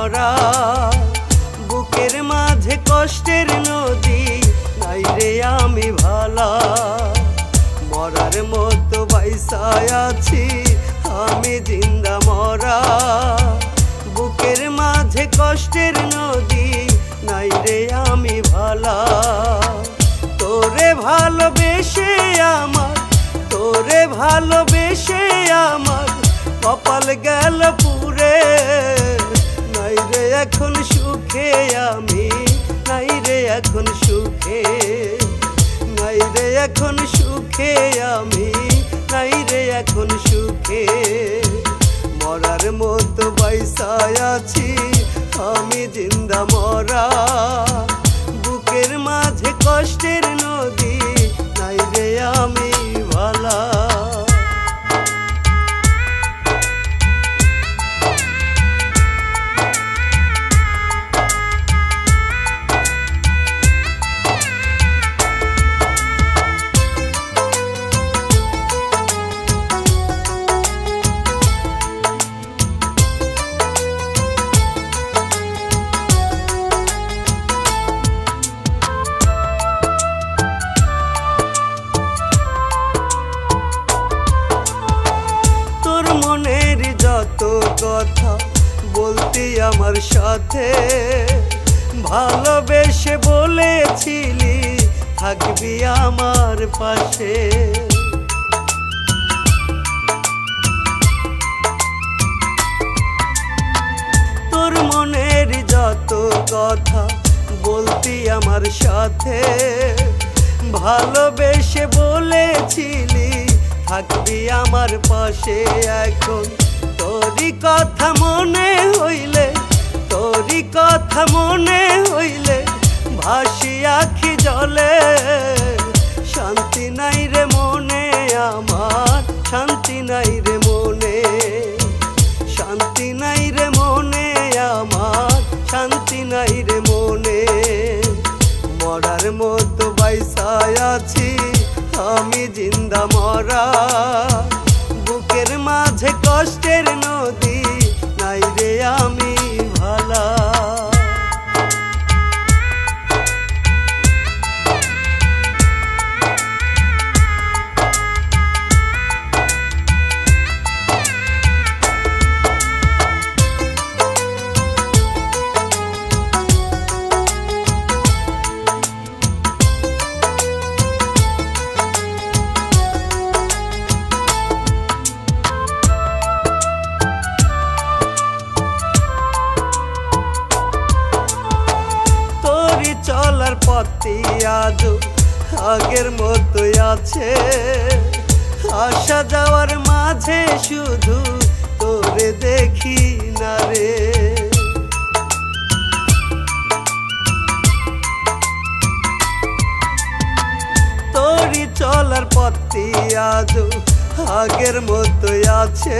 মরা। বুকের মাঝে কষ্টের নদী, নাই রে আমি ভালা। মরার মতো বাইসায় আছি আমি জিন্দা মরা। বুকের মাঝে কষ্টের নদী, নাই রে আমি ভালা। তোরে ভালোবেসে আমার, তোরে ভালোবেসে আমার কপাল গেল পুরে। নাই রে এখন সুখে আমি, নাই রে এখন সুখে, নাই রে এখন সুখে আমি, নাই রে এখন সুখে। মরার মতো বাইসায় আছি আমি জিন্দা মরা। বুকের মাঝে কষ্টের নদী, নাই রে আমি ভালা। মনের যত কথা বলতি আমার সাথে, ভালোবেসে বলেছিলি থাকবি আমার পাশে। তোর মনের যত কথা বলতি আমার সাথে, ভালোবেসে বলেছিলি থাকবি আমার পাশে। এখন তোরই কথা মনে হইলে, তোরই কথা মনে হইলে ভাসি আখি জলে। শান্তি নাই রে মনে আমার, শান্তি নাই রে মনে, শান্তি নাই রে মনে আমার, শান্তি নাই রে মনে। মরার মতো বাইসায় আছি আমি জিন্দা মরা। বুকের মাঝে কষ্টের নদী, নাই রে আমি ভালা। চলার পথে আজও আগের মতোই আছে। আসা যাওয়ার মাঝে শুধু তোরে দেখি না রে। তোরই চলার পথে আজও আগের মতোই আছে।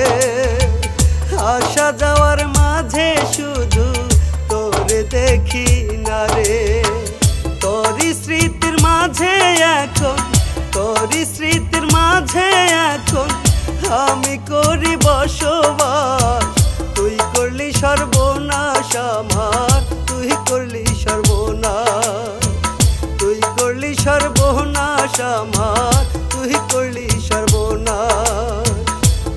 আসা যাওয়ার মাঝে শুধু তোরে দেখি না রে। তোরই স্মৃতির মাঝে এখন, তোরই স্মৃতির মাঝে এখন আমি করি বসবাস। তুই করলি সর্বনাশ আমার, তুই করলি সর্বনাশ, তুই করলি সর্বনাশ আমার, তুই করলি সর্বনাশ।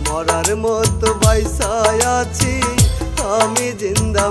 মরার মতো বাইসায় আছি আমি জিন্দা